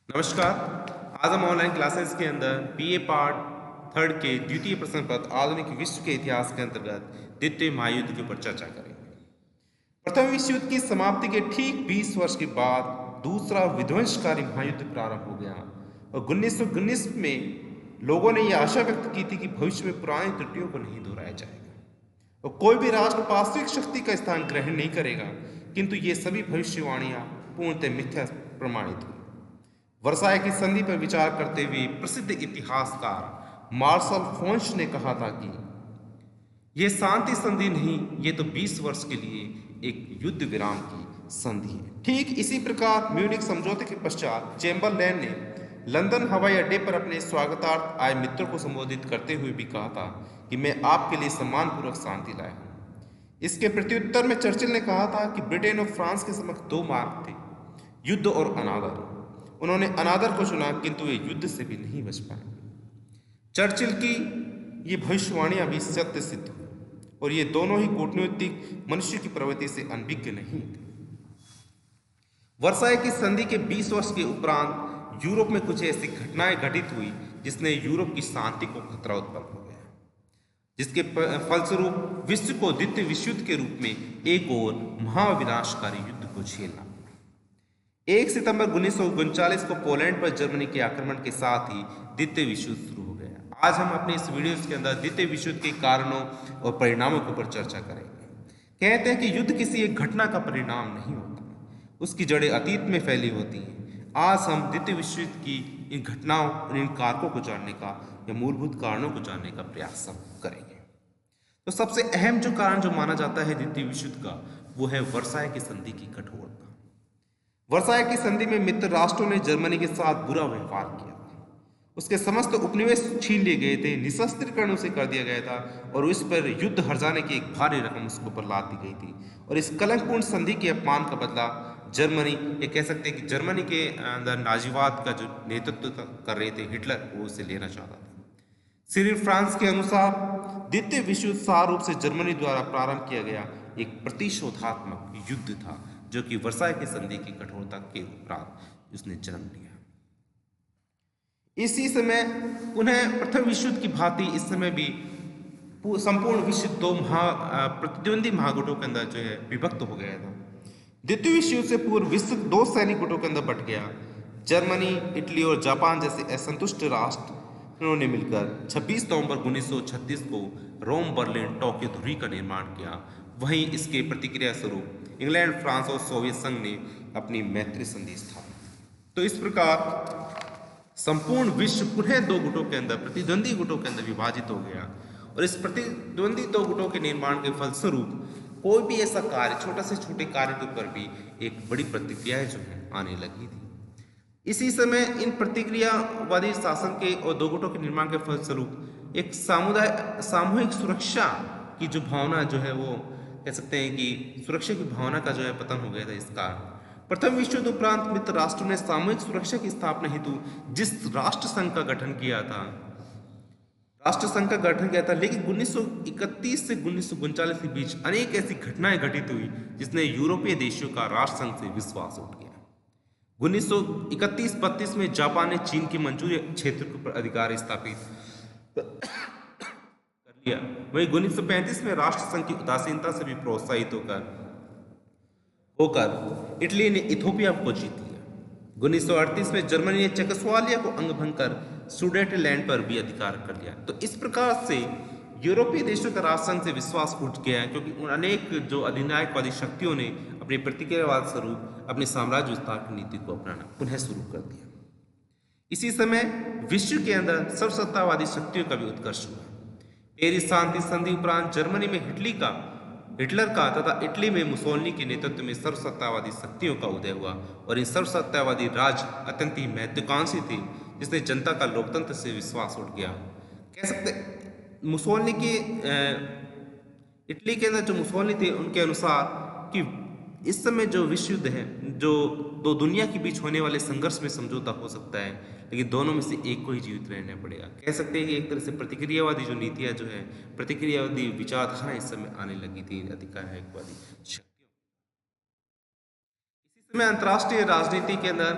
नमस्कार। आज हम ऑनलाइन क्लासेस के अंदर बीए पार्ट थर्ड के द्वितीय प्रश्न पत्र आधुनिक विश्व के इतिहास के अंतर्गत द्वितीय महायुद्ध के ऊपर चर्चा करेंगे। प्रथम विश्व युद्ध की समाप्ति के ठीक 20 वर्ष के बाद दूसरा विध्वंसकारी महायुद्ध प्रारंभ हो गया और 1919 में लोगों ने यह आशा व्यक्त की थी कि भविष्य में पुरानी त्रुटियों को नहीं दोहराया जाएगा और कोई भी राष्ट्र वास्तविक शक्ति का स्थान ग्रहण नहीं करेगा, किंतु ये सभी भविष्यवाणियां पूर्णतः मिथ्या प्रमाणित हुई। वर्साय की संधि पर विचार करते हुए प्रसिद्ध इतिहासकार मार्शल फोंच ने कहा था कि यह शांति संधि नहीं, ये तो 20 वर्ष के लिए एक युद्ध विराम की संधि है। ठीक इसी प्रकार म्यूनिक समझौते के पश्चात चेम्बरलेन ने लंदन हवाई अड्डे पर अपने स्वागतार्थ आए मित्रों को संबोधित करते हुए भी कहा था कि मैं आपके लिए सम्मानपूर्वक शांति लाया हूं। इसके प्रत्युत्तर में चर्चिल ने कहा था कि ब्रिटेन और फ्रांस के समक्ष दो मार्ग थे, युद्ध और अनादर। उन्होंने अनादर को चुना, किंतु वे युद्ध से भी नहीं बच पाए। चर्चिल की ये भविष्यवाणियां भी सत्य सिद्ध हुई और ये दोनों ही कूटनीतिक मनुष्य की प्रवृत्ति से अनभिज्ञ नहीं थे। वर्साय की संधि के 20 वर्ष के उपरांत यूरोप में कुछ ऐसी घटनाएं घटित हुई जिसने यूरोप की शांति को खतरा उत्पन्न हो गया, जिसके फलस्वरूप विश्व को द्वितीय विश्व युद्ध के रूप में एक और महाविनाशकारी युद्ध को झेलना। 1 सितंबर 1939 को पोलैंड पर जर्मनी के आक्रमण के साथ ही द्वितीय विश्व युद्ध शुरू हो गया। आज हम अपने इस वीडियो के अंदर द्वितीय विश्व युद्ध के कारणों और परिणामों के ऊपर चर्चा करेंगे। कहते हैं कि युद्ध किसी एक घटना का परिणाम नहीं होता, उसकी जड़ें अतीत में फैली होती हैं। आज हम द्वितीय विश्व युद्ध की इन घटनाओं और इन कारकों को जानने का या मूलभूत कारणों को जानने का प्रयास करेंगे। तो सबसे अहम जो कारण जो माना जाता है द्वितीय विश्व युद्ध का, वो है वर्साय की संधि की कठोरता। वर्साय की संधि में मित्र राष्ट्रों ने जर्मनी के साथ बुरा व्यवहार किया था। उसके समस्त उपनिवेश छीन लिए गए थे, निशस्त्रीकरण उसे कर दिया गया था और उस पर युद्ध हर्जाने की एक भारी रकम उसके ऊपर लाद दी गई थी। और इस कलंकपूर्ण संधि के अपमान का बदला जर्मनी, ये कह सकते हैं कि जर्मनी के अंदर नाजीवाद का जो नेतृत्व कर रहे थे हिटलर, वो उसे लेना चाहता था। सिरिल फ्रांस के अनुसार द्वितीय विश्व युद्ध सार रूप से जर्मनी द्वारा प्रारंभ किया गया एक प्रतिशोधात्मक युद्ध था, जो कि वर्साय की संधि की कठोरता के उपरांत उसने जन्म लिया। इसी समय पुनः प्रथम विश्व युद्ध की भांति इस समय भी संपूर्ण विश्व दो प्रतिद्वंदी महागुटों के अंदर जो है विभक्त हो गया था। द्वितीय विश्व युद्ध से पूर्व विश्व दो सैनिक गुटों के अंदर बट गया। जर्मनी, इटली और जापान जैसे असंतुष्ट राष्ट्रों ने मिलकर 26 नवंबर 1936 को रोम, बर्लिन, टोक्यो धुरी का निर्माण किया। वहीं इसके प्रतिक्रिया स्वरूप इंग्लैंड, फ्रांस और सोवियत संघ ने अपनी मैत्री संधि स्थापित। तो इस प्रकार संपूर्ण विश्व पुनः दो गुटों के अंदर, प्रतिद्वंदी गुटों के अंदर विभाजित हो गया और इस प्रतिद्वंदी दो गुटों के निर्माण के फलस्वरूप कोई भी ऐसा कार्य, छोटा से छोटे कार्य के ऊपर भी एक बड़ी प्रतिक्रियाएं जो है आने लगी थी। इसी समय इन प्रतिक्रियावादी शासन के और दो गुटों के निर्माण के फलस्वरूप एक सामूहिक सुरक्षा की जो भावना जो है, वो कह सकते हैं कि सुरक्षा की भावना का जो है पतन हो गया था। इस कारण प्रथम विश्व युद्ध उपरांत मित्र राष्ट्रों ने सामूहिक सुरक्षा की स्थापना हेतु जिस राष्ट्र संघ का गठन किया था, लेकिन 1931 से 1939 के बीच अनेक ऐसी घटनाएं घटित हुई जिसने यूरोपीय देशों का राष्ट्र संघ से विश्वास उठ गया। 1931-32 में जापान ने चीन के मंचूरिया क्षेत्र के ऊपर अधिकार स्थापित कर लिया। वहीं 1935 में राष्ट्र संघ की उदासीनता से भी प्रोत्साहित होकर इटली ने इथोपिया को जीत लिया। 1938 में जर्मनी ने चेकोस्लोवाकिया को अंगभंग कर सुडेटलैंड पर भी अधिकार कर लिया। तो इस प्रकार से यूरोपीय देशों का राष्ट्र संघ से विश्वास उठ गया है, क्योंकि अनेक जो अधिनायकवादी शक्तियों ने अपने प्रतिक्रियावाद स्वरूप अपने साम्राज्य विस्तार की नीति को अपनाना पुनः शुरू कर दिया। इसी समय विश्व के अंदर सर्वसत्तावादी शक्तियों का भी उत्कर्ष हुआ। पेरिस शांति संधि उपरांत जर्मनी में हिटलर का तथा इटली में मुसोलिनी के नेतृत्व में सर्वसत्तावादी शक्तियों का उदय हुआ और इन सर्वसत्तावादी राज्य अत्यंत ही महत्वाकांक्षी थे, जिसने जनता का लोकतंत्र से विश्वास उठ गया। कह सकते मुसोलिनी की इटली के अंदर जो मुसोलिनी थे, उनके अनुसार कि इस समय जो विश्व युद्ध है, जो दो दुनिया के बीच होने वाले संघर्ष में समझौता हो सकता है, लेकिन दोनों में से एक को ही जीवित रहना पड़ेगा। कह सकते हैं कि एक तरह से प्रतिक्रियावादी जो नीतियां जो है, प्रतिक्रियावादी विचारधारा इस समय आने लगी थी अधिकारवादी शक्तियों। इसी समय अंतर्राष्ट्रीय राजनीति के अंदर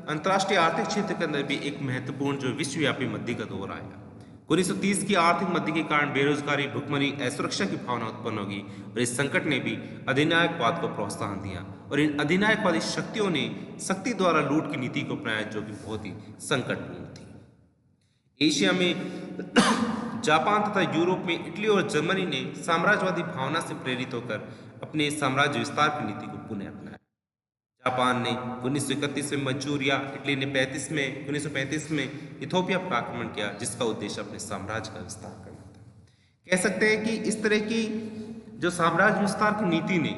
अंतर्राष्ट्रीय आर्थिक क्षेत्र के अंदर भी एक महत्वपूर्ण जो विश्वव्यापी मंदी का दौर आया। 1930 की आर्थिक मंदी के कारण बेरोजगारी, भुखमरी, असुरक्षा की भावना उत्पन्न होगी और इस संकट ने भी अधिनायकवाद को प्रोत्साहन दिया और इन अधिनायकवादी शक्तियों ने शक्ति द्वारा लूट की नीति को अपनाया, जो कि बहुत ही संकटपूर्ण थी। एशिया में जापान तथा यूरोप में इटली और जर्मनी ने साम्राज्यवादी भावना से प्रेरित होकर अपने साम्राज्य विस्तार की नीति को पुनः अपनाया। जापान ने 1931 में मंचूरिया, इटली ने 1935 में इथोपिया पर आक्रमण किया, जिसका उद्देश्य अपने साम्राज्य का विस्तार करना था। कह सकते हैं कि इस तरह की जो साम्राज्य विस्तार की नीति ने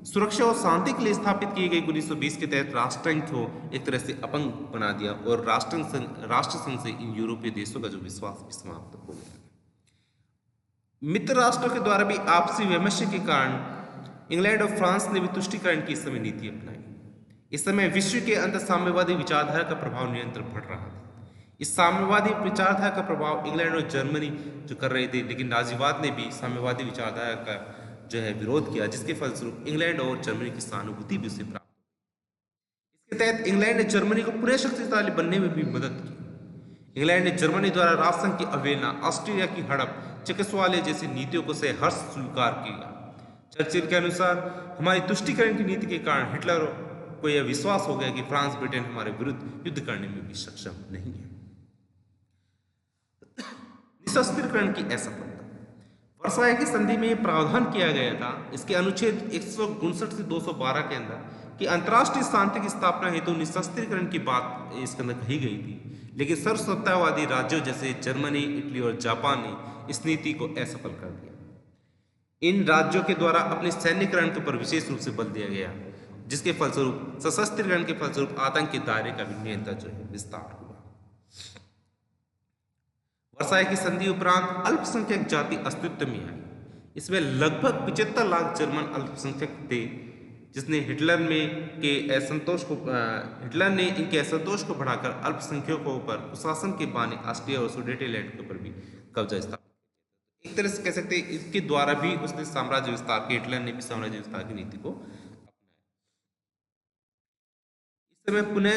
सुरक्षा और शांति के लिए स्थापित की गई 1920 के तहत राष्ट्रसंघ को एक तरह से अपंग बना दिया और राष्ट्रसंघ से इन यूरोपीय देशों का जो विश्वास भी समाप्त हो गया। मित्र राष्ट्रों के द्वारा भी आपसी वैमनस्य के कारण इंग्लैंड और फ्रांस ने भी तुष्टीकरण की इस समय नीति अपनाई। इस समय विश्व के अंदर साम्यवादी विचारधारा का प्रभाव निरंतर बढ़ रहा था। इस साम्यवादी विचारधारा का प्रभाव इंग्लैंड और जर्मनी जो कर रहे थे, लेकिन नाजीवाद ने भी साम्यवादी विचारधारा का जो है विरोध किया, जिसके फलस्वरूप इंग्लैंड और जर्मनी की सहानुभूति भी उसे प्राप्त हुई। इसके तहत इंग्लैंड ने जर्मनी को पुनः शक्तिशाली बनने में भी मदद की। इंग्लैंड ने जर्मनी द्वारा राष्ट्रसंघ की अवहेलना, ऑस्ट्रिया की हड़प, चेकोस्लोवाकिया जैसी नीतियों को से हर्ष स्वीकार किया। चर्चिल के अनुसार हमारी तुष्टीकरण की नीति के कारण हिटलर को यह विश्वास हो गया कि फ्रांस ब्रिटेन हमारे विरुद्ध युद्ध करने में भी सक्षम नहीं है। निशस्त्रीकरण की असफलता। वर्साय की संधि में यह प्रावधान किया गया था, इसके अनुच्छेद 159 से 212 के अंदर कि अंतर्राष्ट्रीय शांति की स्थापना हेतु निशस्त्रीकरण की बात इसके अंदर कही गई थी, लेकिन सर्वसत्तावादी राज्यों जैसे जर्मनी, इटली और जापान ने इस नीति को असफल कर दिया। इन राज्यों के द्वारा अपने सैन्यकरण पर विशेष रूप से बल दिया गया, जिसके फलस्वरूप सशस्त्रीकरण के फलस्वरूप आतंक के दायरे का भी निरंतर जो है विस्तार हुआ। वर्साय की संधि उपरांत अल्पसंख्यक जाति अस्तित्व में आई। इसमें लगभग 75 लाख जर्मन अल्पसंख्यक थे, जिसने हिटलर ने इनके असंतोष को बढ़ाकर अल्पसंख्यकों पर कुशासन के बहाने ऑस्ट्रिया और सुडेटेलैंड के ऊपर भी कब्जा स्थापित। एक तरह से कह सकते हैं इसके द्वारा भी उसने साम्राज्य विस्तार के हिटलर ने भी साम्राज्य विस्तार की नीति को अपनाया। इस समय पुनः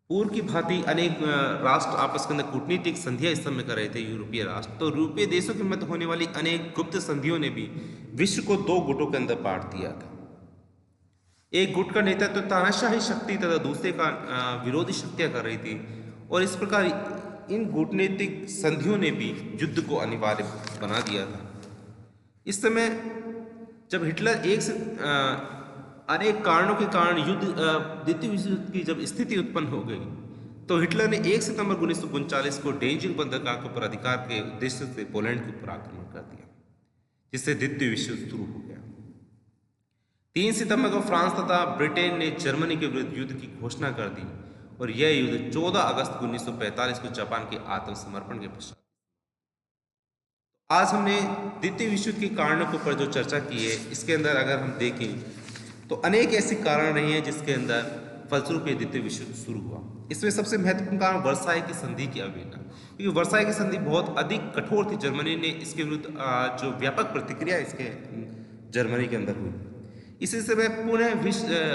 पूर्व की भांति अनेक राष्ट्र आपस के अंदर कूटनीतिक संधियां इस समय कर रहे थे, यूरोपीय राष्ट्र। तो यूरोपीय देशों के मध्य होने वाली अनेक गुप्त संधियों ने भी विश्व को दो गुटों के अंदर बांट दिया था। एक गुट का नेतृत्व तानाशाही शक्ति तथा दूसरे का विरोधी शक्तियां कर रही थी, और इस प्रकार इन कूटनीतिक संधियों ने भी युद्ध को अनिवार्य बना दिया था। इस समय जब हिटलर एक से अनेक कारणों के कारण द्वितीय विश्व युद्ध की जब स्थिति उत्पन्न हो गई, तो हिटलर ने 1 सितंबर 1939 को डेंजिंग बंदरगाह के ऊपर अधिकार के उद्देश्य से पोलैंड के ऊपर आक्रमण कर दिया, जिससे द्वितीय विश्व युद्ध शुरू हो गया। 3 सितंबर को फ्रांस तथा ब्रिटेन ने जर्मनी के विरुद्ध युद्ध की घोषणा कर दी, और यह युद्ध 14 अगस्त 1945 को जापान के आत्मसमर्पण के पश्चात। आज हमने द्वितीय विश्व युद्ध के कारणों के ऊपर जो चर्चा की है, इसके अंदर अगर हम देखें तो अनेक ऐसे कारण रहे हैं जिसके अंदर फलस्वरूप द्वितीय विश्व युद्ध शुरू हुआ। इसमें सबसे महत्वपूर्ण कारण वर्साय की संधि की अवहेलना, क्योंकि वर्साय की संधि बहुत अधिक कठोर थी। जर्मनी ने इसके विरुद्ध जो व्यापक प्रतिक्रिया इसके जर्मनी के अंदर हुई। इसी समय पुनः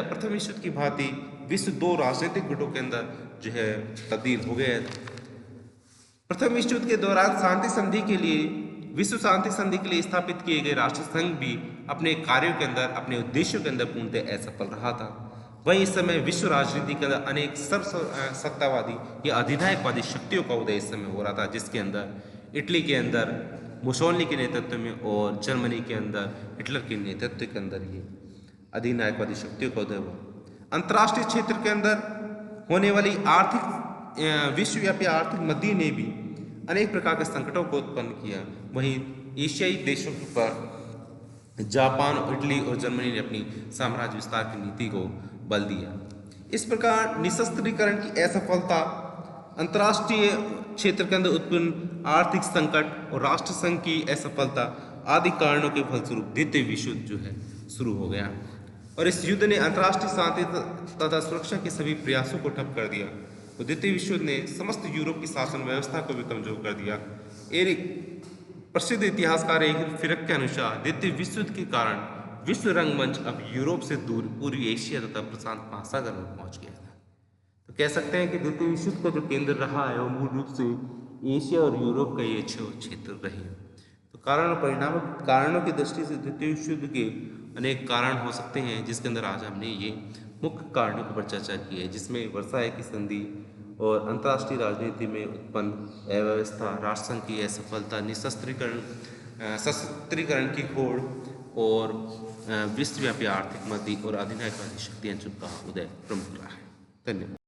प्रथम विश्व युद्ध की भांति विश्व दो राजनीतिक गुटों के अंदर जो है तब्दील हो गया। प्रथम विश्व युद्ध के दौरान शांति संधि के लिए विश्व शांति संधि के लिए स्थापित किए गए राष्ट्रसंघ भी अपने कार्यों के अंदर, अपने उद्देश्यों के अंदर पूर्णतः असफल रहा था। वहीं इस समय विश्व राजनीति के अंदर अनेक सर्वसत्तावादी या अधिनायकवादी शक्तियों का उदय इस समय हो रहा था, जिसके अंदर इटली के अंदर मुसोलिनी के नेतृत्व में और जर्मनी के अंदर हिटलर के नेतृत्व के अंदर ये अधिनायकवादी शक्तियों का उदय हुआ। अंतर्राष्ट्रीय क्षेत्र के अंदर होने वाली विश्वव्यापी आर्थिक मंदी ने भी अनेक प्रकार के संकटों को उत्पन्न किया। वहीं एशियाई देशों पर जापान, इटली और जर्मनी ने अपनी साम्राज्य विस्तार की नीति को बल दिया। इस प्रकार निशस्त्रीकरण की असफलता, अंतर्राष्ट्रीय क्षेत्र के अंदर उत्पन्न आर्थिक संकट और राष्ट्रसंघ की असफलता आदि कारणों के फलस्वरूप द्वितीय विश्व युद्ध जो है शुरू हो गया, और इस युद्ध ने अंतर्राष्ट्रीय शांति तथा सुरक्षा के सभी प्रयासों को ठप कर दिया। तो द्वितीय विश्व युद्ध ने समस्त यूरोप की शासन व्यवस्था को भी कमजोर कर दिया। एक प्रसिद्ध इतिहासकार फिरक के अनुसार द्वितीय विश्व युद्ध के कारण विश्व रंगमंच अब यूरोप से दूर पूर्वी एशिया तथा प्रशांत महासागर में पहुंच गया था। तो कह सकते हैं कि द्वितीय विश्व युद्ध का जो केंद्र रहा है वो मूल रूप से एशिया और यूरोप का ये क्षेत्र रहे। तो कारण और कारणों की दृष्टि से द्वितीय विश्व युद्ध के अनेक कारण हो सकते हैं, जिसके अंदर आज हमने ये मुख्य कारणों पर चर्चा की है, जिसमें वर्साई की संधि और अंतर्राष्ट्रीय राजनीति में उत्पन्न अव्यवस्था, राष्ट्रसंघ की असफलता, सशस्त्रीकरण की होड़ और विश्वव्यापी आर्थिक मंदी और अधिनायकवादी शक्तियां का उदय प्रमुख रहा है। धन्यवाद।